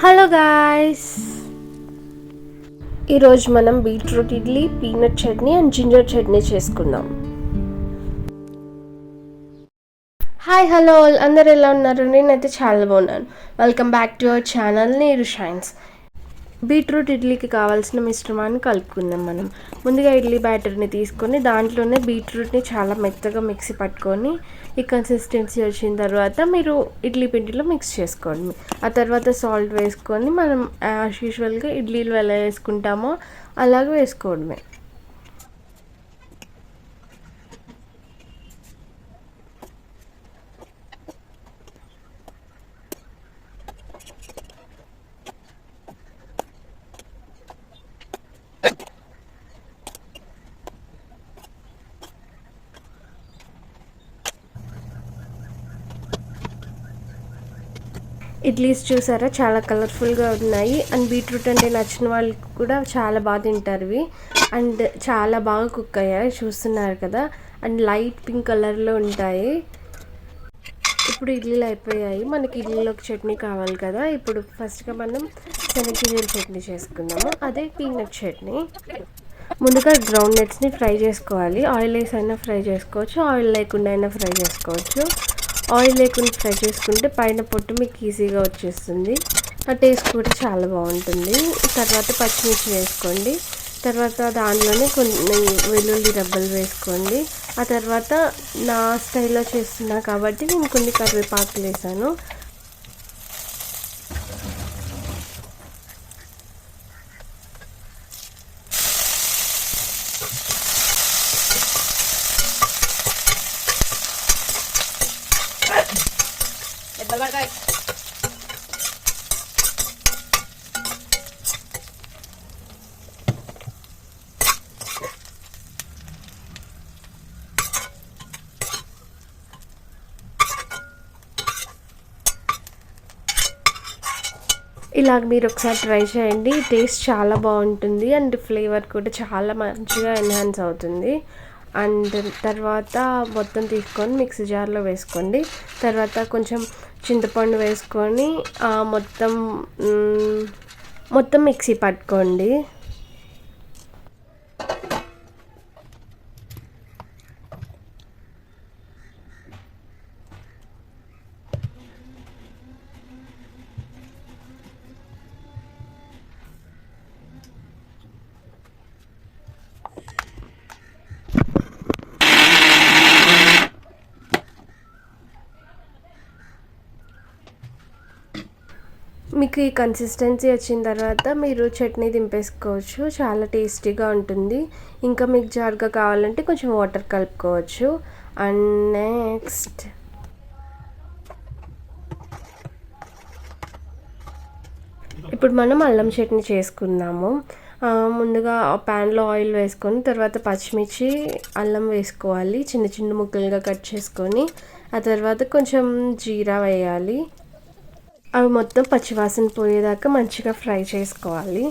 Hello guys, ఈరోజు మనం beetroot idli, peanut chutney and ginger chutney చేసుకుందాం. హాయ్ హలో అందరు ఎలా ఉన్నారు? నేనైతే చాలా బాగున్నాను. Welcome back to our channel నీరు షైన్స్. బీట్రూట్ ఇడ్లీకి కావాల్సిన మిశ్రమాన్ని కలుపుకుందాం. మనం ముందుగా ఇడ్లీ బ్యాటర్ని తీసుకొని దాంట్లోనే బీట్రూట్ని చాలా మెత్తగా మిక్సీ పట్టుకొని ఈ కన్సిస్టెన్సీ వచ్చిన తర్వాత మీరు ఇడ్లీ పిండిలో మిక్స్ చేసుకోండి. ఆ తర్వాత సాల్ట్ వేసుకొని మనం యాజ్ యూజువల్గా ఇడ్లీలు ఎలా వేసుకుంటామో అలాగే వేసుకోవడమే. ఇడ్లీస్ చూసారా చాలా కలర్ఫుల్గా ఉన్నాయి. అండ్ బీట్రూట్ అంటే నచ్చిన వాళ్ళు కూడా చాలా బాగా తింటారు ఇవి. అండ్ చాలా బాగా కుక్ అయ్యాయి చూస్తున్నారు కదా. అండ్ లైట్ పింక్ కలర్లో ఉంటాయి. ఇప్పుడు ఇడ్లీలు అయిపోయాయి. మనకి ఇడ్లీలోకి చట్నీ కావాలి కదా. ఇప్పుడు ఫస్ట్గా మనం శనగగింజల చట్నీ చేసుకుందాము. అదే పీనట్ చట్నీ. ముందుగా గ్రౌండ్ నట్స్ని ఫ్రై చేసుకోవాలి. ఆయిల్ వేసి అయినా ఫ్రై చేసుకోవచ్చు, ఆయిల్ లేకుండా అయినా ఫ్రై చేసుకోవచ్చు. ఆయిల్ లేకుండా ఫ్రై చేసుకుంటే పైన పొట్టు మీకు ఈజీగా వచ్చేస్తుంది. ఆ టేస్ట్ కూడా చాలా బాగుంటుంది. తర్వాత పచ్చిమిర్చి వేసుకోండి. తర్వాత దానిలోనే కొన్ని వెల్లుల్లి రెబ్బలు వేసుకోండి. ఆ తర్వాత నా స్టైల్లో చేస్తున్నా కాబట్టి నేను కొన్ని కరివేపాకులు వేసాను. ఇలాగ మీరు ఒకసారి ట్రై చేయండి. టేస్ట్ చాలా బాగుంటుంది అండ్ ఫ్లేవర్ కూడా చాలా మంచిగా ఎన్హాన్స్ అవుతుంది. అండ్ తర్వాత మొత్తం తీసుకొని మిక్సీ జార్లో వేసుకోండి. తర్వాత కొంచెం చింతపండు వేసుకొని మొత్తం మిక్సీ పట్టుకోండి. మీకు ఈ కన్సిస్టెన్సీ వచ్చిన తర్వాత మీరు చట్నీ దింపేసుకోవచ్చు. చాలా టేస్టీగా ఉంటుంది. ఇంకా మీకు జారుగా కావాలంటే కొంచెం వాటర్ కలుపుకోవచ్చు. అండ్ నెక్స్ట్ ఇప్పుడు మనం అల్లం చట్నీ చేసుకుందాము. ముందుగా ప్యాన్లో ఆయిల్ వేసుకొని తర్వాత పచ్చిమిర్చి, అల్లం వేసుకోవాలి. చిన్న చిన్న ముక్కలుగా కట్ చేసుకొని ఆ తర్వాత కొంచెం జీరా వేయాలి. అవి మొత్తం పచ్చివాసన పోయేదాకా మంచిగా ఫ్రై చేసుకోవాలి.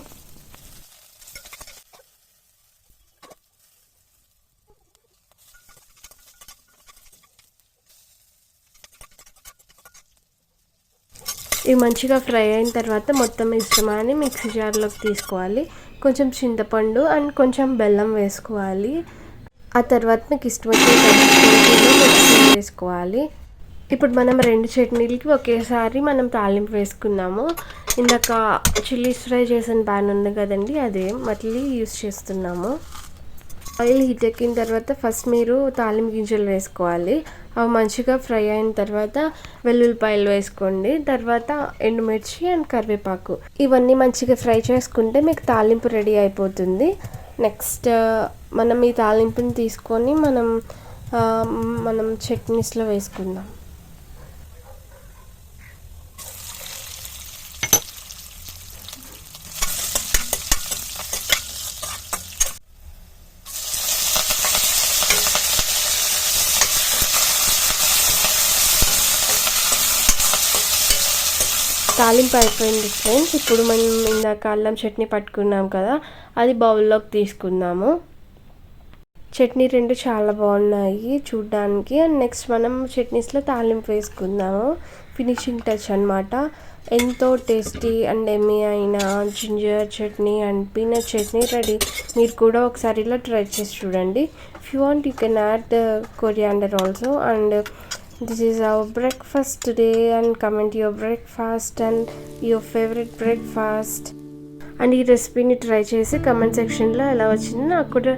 ఇవి మంచిగా ఫ్రై అయిన తర్వాత మొత్తం మిశ్రమాన్ని మిక్సీ జార్లోకి తీసుకోవాలి. కొంచెం చింతపండు అండ్ కొంచెం బెల్లం వేసుకోవాలి. ఆ తర్వాత మీకు ఇష్టం వచ్చిన వేసుకోవాలి. ఇప్పుడు మనం రెండు చట్నీలకి ఒకేసారి మనం తాలింపు వేసుకున్నాము. ఇందాక చిల్లీస్ ఫ్రై చేసిన ప్యాన్ ఉంది కదండి, అదే మళ్ళీ యూస్ చేస్తున్నాము. ఆయిల్ హీట్ ఎక్కిన తర్వాత ఫస్ట్ మీరు తాలింపు గింజలు వేసుకోవాలి. అవి మంచిగా ఫ్రై అయిన తర్వాత వెల్లుల్లిపాయలు వేసుకోండి. తర్వాత ఎండుమిర్చి అండ్ కరివేపాకు ఇవన్నీ మంచిగా ఫ్రై చేసుకుంటే మీకు తాలింపు రెడీ అయిపోతుంది. నెక్స్ట్ మనం ఈ తాలింపుని తీసుకొని మనం చట్నీస్లో వేసుకుందాం. తాలింపు అయిపోయింది ఫ్రెండ్స్. ఇప్పుడు మనం ఇందాక అల్లం చట్నీ పట్టుకున్నాం కదా, అది బౌల్లోకి తీసుకుందాము. చట్నీ రెండు చాలా బాగున్నాయి చూడ్డానికి. అండ్ నెక్స్ట్ మనం చట్నీస్లో తాలింపు వేసుకుందాము. ఫినిషింగ్ టచ్ అనమాట. ఎంతో టేస్టీ అండ్ ఎమ్మీ అయిన ginger chutney and peanut chutney ready. మీరు కూడా ఒకసారి ఇలా ట్రై చేసి చూడండి. If you want you can add the coriander also. And this is our breakfast today. And comment your breakfast and your favourite breakfast. And ఈ రెసిపీని try చేసి కమెంట్ సెక్షన్లో ఎలా వచ్చిందో నాకు కూడా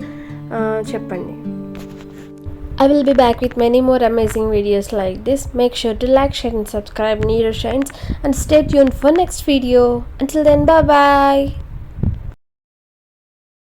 చెప్పండి. I will be back with many more amazing videos like this. Make sure to like, share and subscribe Neero Shines and stay tuned for next video. Until then, bye bye.